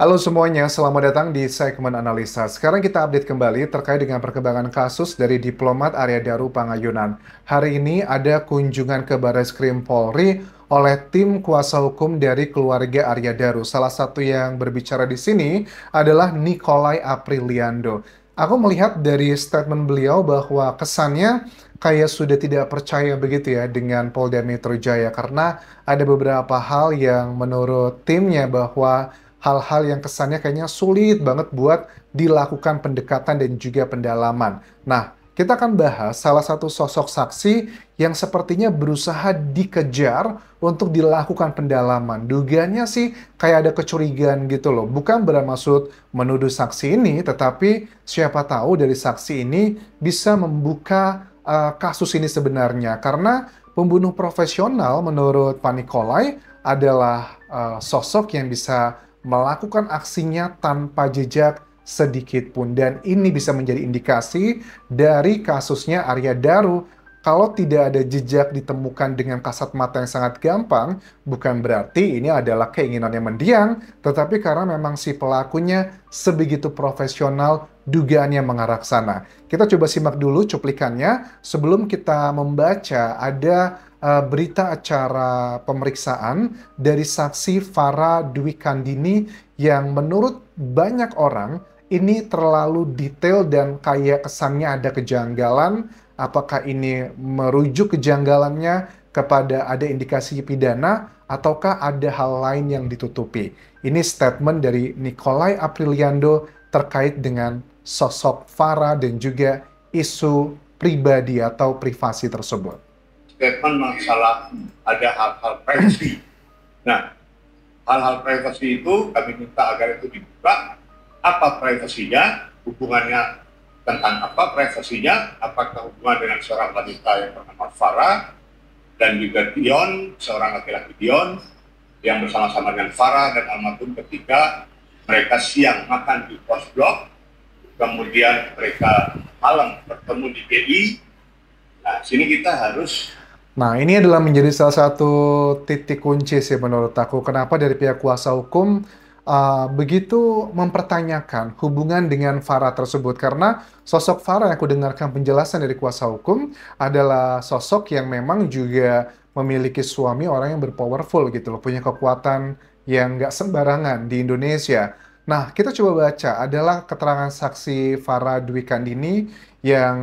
Halo semuanya, selamat datang di segmen analisa. Sekarang kita update kembali terkait dengan perkembangan kasus dari diplomat Arya Daru Pangayunan. Hari ini ada kunjungan ke Barreskrim Polri oleh tim kuasa hukum dari keluarga Arya Daru. Salah satu yang berbicara di sini adalah Nikolai Apriliando. Aku melihat dari statement beliau bahwa kesannya kayak sudah tidak percaya begitu ya dengan Polda Metro Jaya karena ada beberapa hal yang menurut timnya bahwa hal-hal yang kesannya kayaknya sulit banget buat dilakukan pendekatan dan juga pendalaman. Nah, kita akan bahas salah satu sosok saksi yang sepertinya berusaha dikejar untuk dilakukan pendalaman. Dugaannya sih kayak ada kecurigaan gitu loh. Bukan bermaksud menuduh saksi ini, tetapi siapa tahu dari saksi ini bisa membuka kasus ini sebenarnya. Karena pembunuh profesional menurut Pak Nikolai adalah sosok yang bisa melakukan aksinya tanpa jejak sedikit pun. Dan ini bisa menjadi indikasi dari kasusnya Arya Daru. Kalau tidak ada jejak ditemukan dengan kasat mata yang sangat gampang, bukan berarti ini adalah keinginannya mendiang, tetapi karena memang si pelakunya sebegitu profesional, dugaannya mengarah ke sana. Kita coba simak dulu cuplikannya sebelum kita membaca ada berita acara pemeriksaan dari saksi Farah Dwi Kandini yang menurut banyak orang ini terlalu detail dan kayak kesannya ada kejanggalan. Apakah ini merujuk kejanggalannya kepada ada indikasi pidana ataukah ada hal lain yang ditutupi? Ini statement dari Nikolai Apriliando terkait dengan sosok Farah dan juga isu pribadi atau privasi tersebut. Statement masalah ada hal-hal privasi. Nah, hal-hal privasi itu kami minta agar itu dibuka. Apa privasinya? Hubungannya tentang apa privasinya? Apakah hubungan dengan seorang wanita yang bernama Farah dan juga Dion, seorang laki-laki Dion yang bersama-sama dengan Farah dan almarhum ketika mereka siang makan di pos blok, kemudian mereka malam bertemu di GI. Nah, sini kita harus. Nah, ini adalah menjadi salah satu titik kunci sih menurut aku. Kenapa dari pihak kuasa hukum begitu mempertanyakan hubungan dengan Farah tersebut. Karena sosok Farah yang aku dengarkan penjelasan dari kuasa hukum adalah sosok yang memang juga memiliki suami orang yang berpowerful gitu loh. Punya kekuatan yang nggak sembarangan di Indonesia. Nah, kita coba baca adalah keterangan saksi Farah Dwi Kandini yang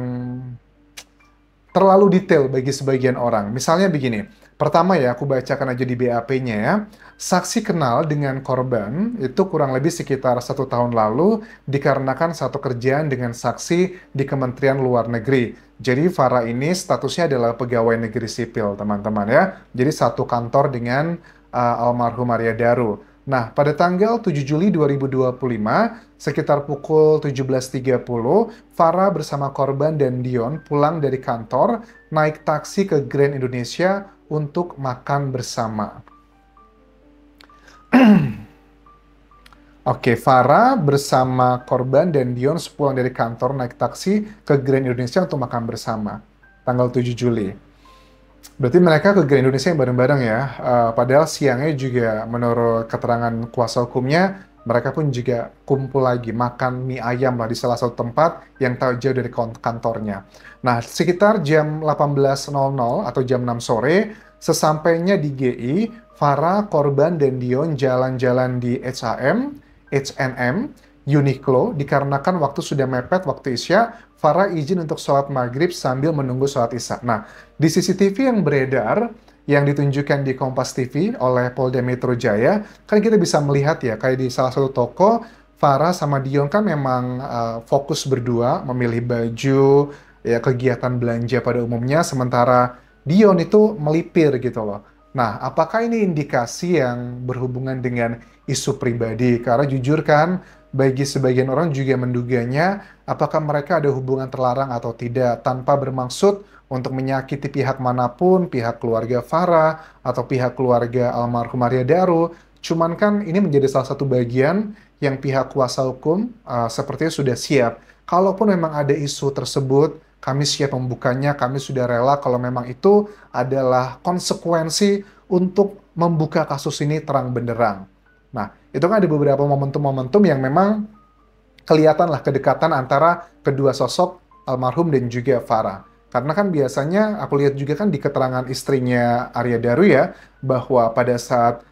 terlalu detail bagi sebagian orang. Misalnya begini, pertama ya aku bacakan aja di BAP-nya ya. Saksi kenal dengan korban itu kurang lebih sekitar 1 tahun lalu dikarenakan satu kerjaan dengan saksi di Kementerian Luar Negeri. Jadi Farah ini statusnya adalah pegawai negeri sipil, teman-teman ya. Jadi satu kantor dengan almarhum Arya Daru. Nah, pada tanggal 7 Juli 2025, sekitar pukul 17.30, Farah bersama korban dan Dion pulang dari kantor, naik taksi ke Grand Indonesia untuk makan bersama. Oke, Farah bersama korban dan Dion sepulang dari kantor naik taksi ke Grand Indonesia untuk makan bersama. Tanggal 7 Juli. Berarti mereka ke Grand Indonesia yang bareng-bareng ya. Padahal siangnya juga menurut keterangan kuasa hukumnya, mereka pun juga kumpul lagi makan mie ayam lah di salah satu tempat yang tak jauh dari kantornya. Nah, sekitar jam 18.00 atau jam 6 sore, sesampainya di GI, Farah, korban, dan Dion jalan-jalan di H&M, H&M, Uniqlo, dikarenakan waktu sudah mepet waktu Isya, Farah izin untuk sholat maghrib sambil menunggu sholat Isya. Nah, di CCTV yang beredar, yang ditunjukkan di Kompas TV oleh Polda Metro Jaya, kan kita bisa melihat ya, kayak di salah satu toko, Farah sama Dion kan memang fokus berdua, memilih baju, ya kegiatan belanja pada umumnya, sementara Dion itu melipir gitu loh. Nah, apakah ini indikasi yang berhubungan dengan isu pribadi? Karena jujur kan, bagi sebagian orang juga menduganya apakah mereka ada hubungan terlarang atau tidak tanpa bermaksud untuk menyakiti pihak manapun, pihak keluarga Farah atau pihak keluarga almarhum Arya Daru. Cuman kan ini menjadi salah satu bagian yang pihak kuasa hukum sepertinya sudah siap. Kalaupun memang ada isu tersebut, kami siap membukanya, kami sudah rela kalau memang itu adalah konsekuensi untuk membuka kasus ini terang benderang. Nah, itu kan ada beberapa momentum-momentum yang memang kelihatan lah kedekatan antara kedua sosok almarhum dan juga Farah. Karena kan biasanya aku lihat juga kan di keterangan istrinya Arya Daru ya, bahwa pada saat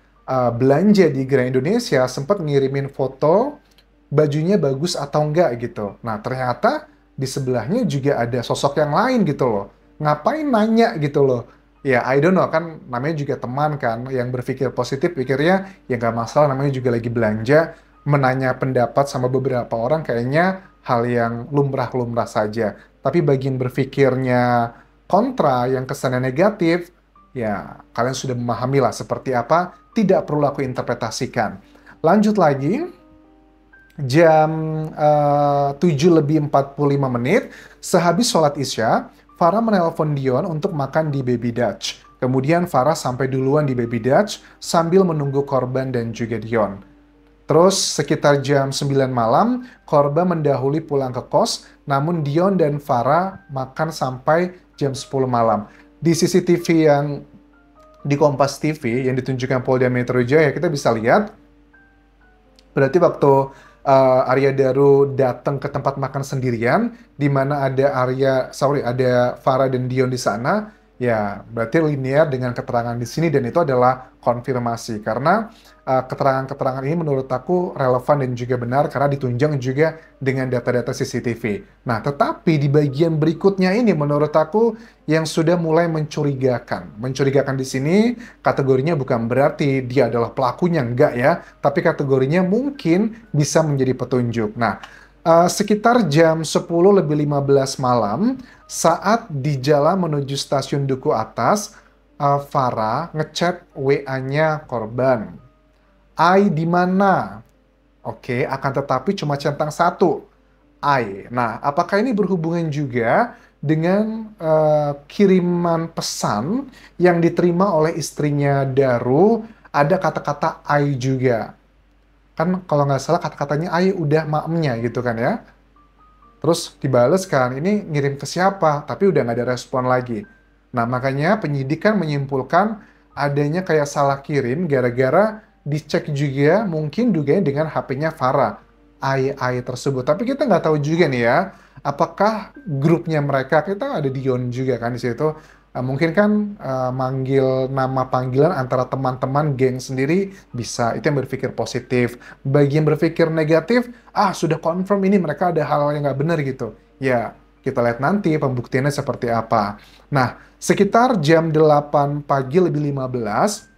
belanja di Grand Indonesia sempat ngirimin foto bajunya bagus atau enggak gitu. Nah, ternyata di sebelahnya juga ada sosok yang lain gitu loh. Ngapain nanya gitu loh. Ya, I don't know, kan namanya juga teman kan, yang berpikir positif, pikirnya ya nggak masalah, namanya juga lagi belanja, menanya pendapat sama beberapa orang kayaknya hal yang lumrah-lumrah saja. Tapi bagian berpikirnya kontra, yang kesannya negatif, ya kalian sudah memahami lah seperti apa, tidak perlu aku interpretasikan. Lanjut lagi, jam 7:45, sehabis sholat Isya, Farah menelpon Dion untuk makan di Baby Dutch. Kemudian Farah sampai duluan di Baby Dutch sambil menunggu korban dan juga Dion. Terus sekitar jam 9 malam, korban mendahului pulang ke kos, namun Dion dan Farah makan sampai jam 10 malam. Di CCTV yang di Kompas TV yang ditunjukkan Polda Metro Jaya, kita bisa lihat berarti waktu Arya Daru datang ke tempat makan sendirian, di mana ada Farah dan Dion di sana, ya berarti linear dengan keterangan di sini dan itu adalah konfirmasi karena keterangan-keterangan ini menurut aku relevan dan juga benar karena ditunjang juga dengan data-data CCTV. Nah, tetapi di bagian berikutnya ini menurut aku yang sudah mulai mencurigakan. Mencurigakan di sini kategorinya bukan berarti dia adalah pelakunya, enggak ya, tapi kategorinya mungkin bisa menjadi petunjuk. Nah, sekitar jam 10:15 malam, saat di jalan menuju stasiun Duku Atas, Farah ngechat WA-nya korban. I di mana? Oke, akan tetapi cuma centang satu. I. Nah, apakah ini berhubungan juga dengan kiriman pesan yang diterima oleh istrinya Daru? Ada kata-kata I juga. Kan kalau nggak salah kata-katanya I udah maemnya gitu kan ya. Terus dibales kan, ini ngirim ke siapa? Tapi udah nggak ada respon lagi. Nah, makanya penyidik kan menyimpulkan adanya kayak salah kirim gara-gara dicek juga mungkin juga dengan HP-nya Farah. AI tersebut. Tapi kita nggak tahu juga nih ya, apakah grupnya mereka, kita ada Dion juga kan di situ. Mungkin kan manggil nama panggilan antara teman-teman geng sendiri bisa, itu yang berpikir positif. Bagi yang berpikir negatif, sudah confirm ini mereka ada hal yang nggak benar gitu. Ya, kita lihat nanti pembuktiannya seperti apa. Nah, sekitar jam 8 pagi lebih 15,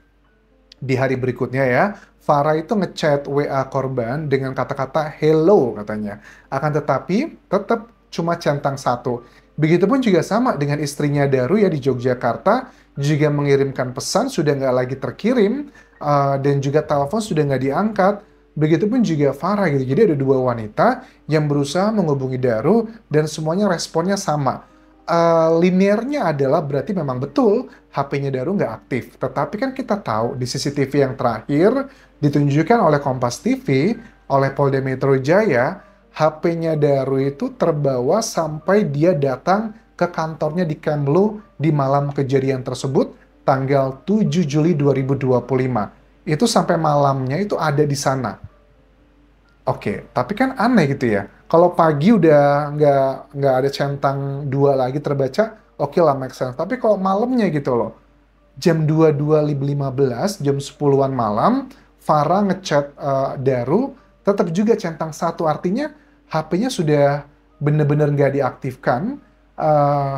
di hari berikutnya ya, Farah itu ngechat WA korban dengan kata-kata hello katanya. Akan tetapi tetap cuma centang satu. Begitupun juga sama dengan istrinya Daru ya di Yogyakarta, juga mengirimkan pesan sudah nggak lagi terkirim, dan juga telepon sudah nggak diangkat. Begitupun juga Farah gitu. Jadi ada dua wanita yang berusaha menghubungi Daru dan semuanya responnya sama. Linearnya adalah berarti memang betul HP-nya Daru nggak aktif. Tetapi kan kita tahu di CCTV yang terakhir ditunjukkan oleh Kompas TV, oleh Polda Metro Jaya, HP-nya Daru itu terbawa sampai dia datang ke kantornya di Kemlu di malam kejadian tersebut, tanggal 7 Juli 2025. Itu sampai malamnya itu ada di sana. Oke, tapi kan aneh gitu ya. Kalau pagi udah nggak ada centang dua lagi terbaca, oke lah make sense. Tapi kalau malamnya gitu loh, jam 22:15, jam 10-an malam, Farah ngechat Daru, tetap juga centang satu. Artinya HP-nya sudah bener-bener nggak diaktifkan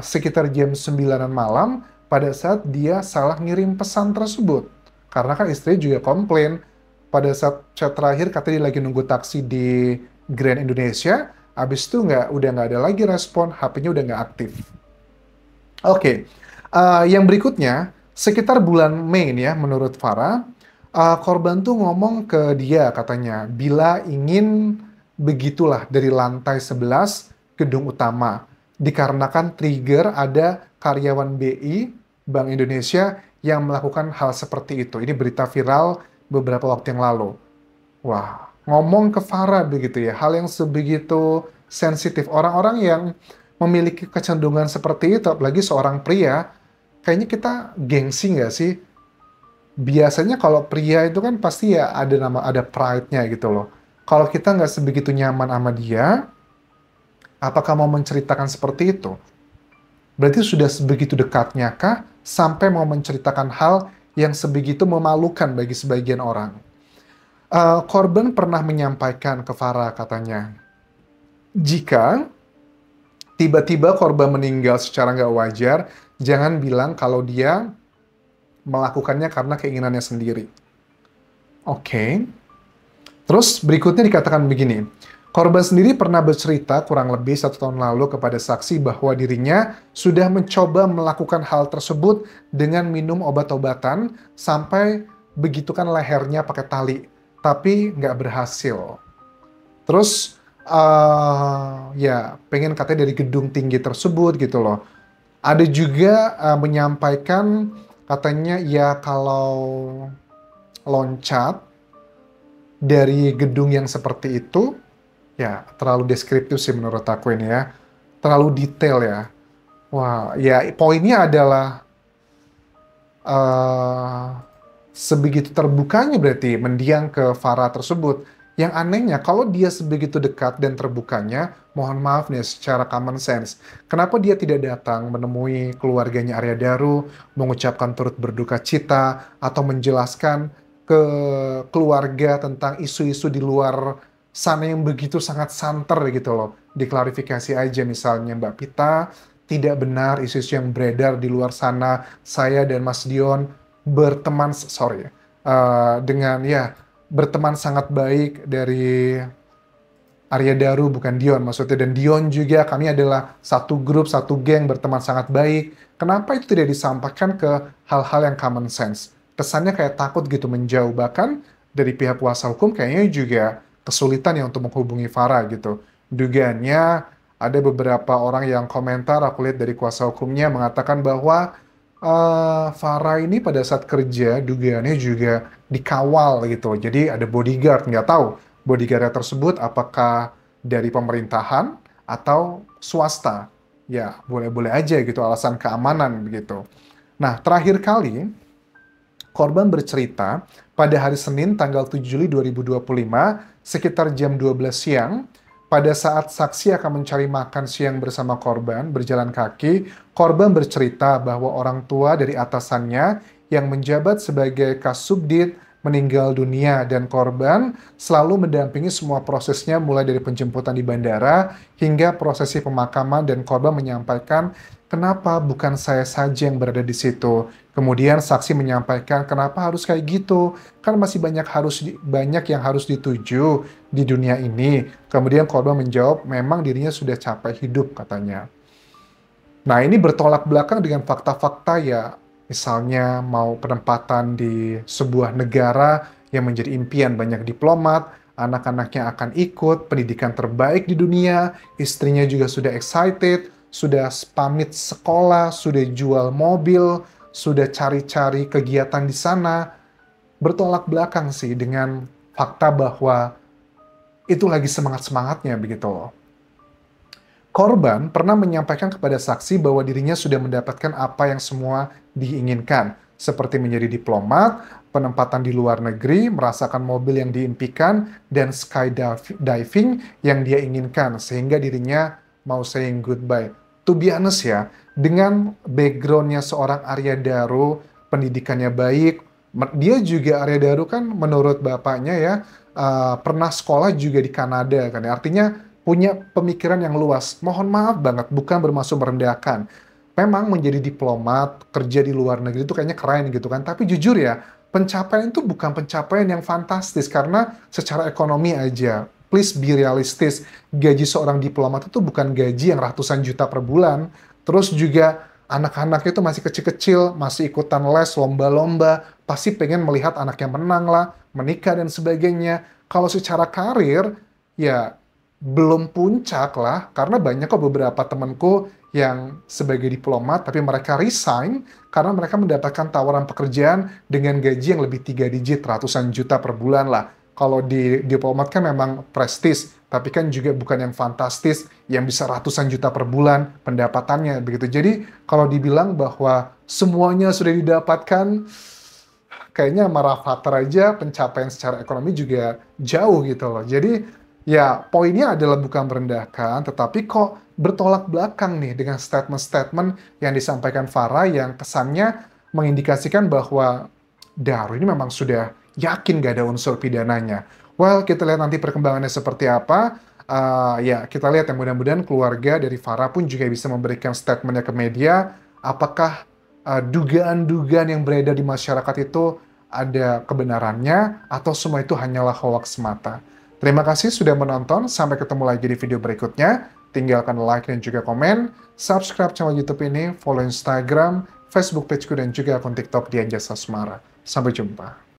sekitar jam 9-an malam pada saat dia salah ngirim pesan tersebut. Karena kan istrinya juga komplain, pada saat chat terakhir katanya dia lagi nunggu taksi di Grand Indonesia, habis itu udah nggak ada lagi respon, HP-nya udah nggak aktif. Oke, yang berikutnya, sekitar bulan Mei ya, menurut Farah, korban tuh ngomong ke dia katanya, bila ingin begitulah dari lantai 11 gedung utama, dikarenakan trigger ada karyawan BI, Bank Indonesia, yang melakukan hal seperti itu. Ini berita viral beberapa waktu yang lalu. Wah, ngomong ke Farah begitu ya, hal yang sebegitu sensitif. Orang-orang yang memiliki kecenderungan seperti itu, apalagi seorang pria, kayaknya kita gengsi nggak sih? biasanya kalau pria itu kan pasti ya ada pride-nya gitu loh. Kalau kita nggak sebegitu nyaman sama dia, apakah mau menceritakan seperti itu? Berarti sudah sebegitu dekatnya kah sampai mau menceritakan hal yang sebegitu memalukan bagi sebagian orang? Korban pernah menyampaikan ke Farah katanya, jika tiba-tiba korban meninggal secara nggak wajar, jangan bilang kalau dia melakukannya karena keinginannya sendiri. Oke. Terus berikutnya dikatakan begini, korban sendiri pernah bercerita kurang lebih 1 tahun lalu kepada saksi bahwa dirinya sudah mencoba melakukan hal tersebut dengan minum obat-obatan sampai begitukan lehernya pakai tali, tapi nggak berhasil. Terus ya pengen katanya dari gedung tinggi tersebut gitu loh. Ada juga menyampaikan katanya ya kalau loncat dari gedung yang seperti itu, ya terlalu deskriptif sih menurut aku ini ya. Terlalu detail ya. Wah, ya poinnya adalah eh sebegitu terbukanya berarti mendiang ke Farah tersebut. Yang anehnya, kalau dia sebegitu dekat dan terbukanya, mohon maaf nih secara common sense, kenapa dia tidak datang menemui keluarganya Arya Daru, mengucapkan turut berduka cita, atau menjelaskan ke keluarga tentang isu-isu di luar sana yang begitu sangat santer gitu loh. Diklarifikasi aja misalnya Mbak Pita, tidak benar isu-isu yang beredar di luar sana, saya dan Mas Dion berteman, sorry ya, dengan ya berteman sangat baik dari Arya Daru, bukan Dion maksudnya, dan Dion juga, kami adalah satu grup, satu geng, berteman sangat baik. Kenapa itu tidak disampaikan ke hal-hal yang common sense? Kesannya kayak takut gitu menjauh, bahkan dari pihak kuasa hukum kayaknya juga kesulitan ya untuk menghubungi Farah gitu. Dugaannya ada beberapa orang yang komentar, aku lihat dari kuasa hukumnya mengatakan bahwa Farah ini pada saat kerja dugaannya juga dikawal gitu. Jadi ada bodyguard, nggak tahu bodyguard tersebut apakah dari pemerintahan atau swasta. Ya, boleh-boleh aja gitu alasan keamanan begitu. Nah, terakhir kali korban bercerita pada hari Senin tanggal 7 Juli 2025 sekitar jam 12 siang pada saat saksi akan mencari makan siang bersama korban berjalan kaki, korban bercerita bahwa orang tua dari atasannya yang menjabat sebagai kasubdit meninggal dunia dan korban selalu mendampingi semua prosesnya mulai dari penjemputan di bandara hingga prosesi pemakaman dan korban menyampaikan kenapa bukan saya saja yang berada di situ. Kemudian saksi menyampaikan kenapa harus kayak gitu, kan masih banyak yang harus dituju di dunia ini. Kemudian korban menjawab memang dirinya sudah capek hidup katanya. Nah, ini bertolak belakang dengan fakta-fakta ya, misalnya mau penempatan di sebuah negara yang menjadi impian banyak diplomat, anak-anaknya akan ikut, pendidikan terbaik di dunia, istrinya juga sudah excited, sudah pamit sekolah, sudah jual mobil, sudah cari-cari kegiatan di sana. Bertolak belakang sih dengan fakta bahwa itu lagi semangat-semangatnya begitu loh. Korban pernah menyampaikan kepada saksi bahwa dirinya sudah mendapatkan apa yang semua diinginkan, seperti menjadi diplomat, penempatan di luar negeri, merasakan mobil yang diimpikan, dan skydiving yang dia inginkan, sehingga dirinya mau saying goodbye. To be honest ya, dengan backgroundnya seorang Arya Daru, pendidikannya baik, dia juga Arya Daru kan menurut bapaknya ya, pernah sekolah juga di Kanada kan ya. Artinya punya pemikiran yang luas. Mohon maaf banget, bukan bermaksud merendahkan. Memang menjadi diplomat, kerja di luar negeri itu kayaknya keren gitu kan. Tapi jujur ya, pencapaian itu bukan pencapaian yang fantastis karena secara ekonomi aja. Please be realistis. Gaji seorang diplomat itu bukan gaji yang ratusan juta per bulan. Terus juga anak-anaknya itu masih kecil-kecil, masih ikutan les, lomba-lomba, pasti pengen melihat anaknya menang lah, menikah dan sebagainya. Kalau secara karir, ya belum puncak lah, karena banyak kok beberapa temanku yang sebagai diplomat, tapi mereka resign karena mereka mendapatkan tawaran pekerjaan dengan gaji yang lebih 3 digit, ratusan juta per bulan lah. Kalau di diplomat kan memang prestis, tapi kan juga bukan yang fantastis, yang bisa ratusan juta per bulan pendapatannya begitu. Jadi kalau dibilang bahwa semuanya sudah didapatkan, kayaknya sama Rafathar aja pencapaian secara ekonomi juga jauh gitu loh. Jadi ya poinnya adalah bukan merendahkan, tetapi kok bertolak belakang nih dengan statement-statement yang disampaikan Farah yang kesannya mengindikasikan bahwa Daru ini memang sudah yakin gak ada unsur pidananya. Well, kita lihat nanti perkembangannya seperti apa. Ya, kita lihat yang mudah-mudahan keluarga dari Farah pun juga bisa memberikan statementnya ke media. Apakah dugaan-dugaan yang beredar di masyarakat itu ada kebenarannya atau semua itu hanyalah hoax semata. Terima kasih sudah menonton. Sampai ketemu lagi di video berikutnya. Tinggalkan like dan juga komen. Subscribe channel YouTube ini, follow Instagram, Facebook pageku, dan juga akun TikTok di Anjasa Semara. Sampai jumpa.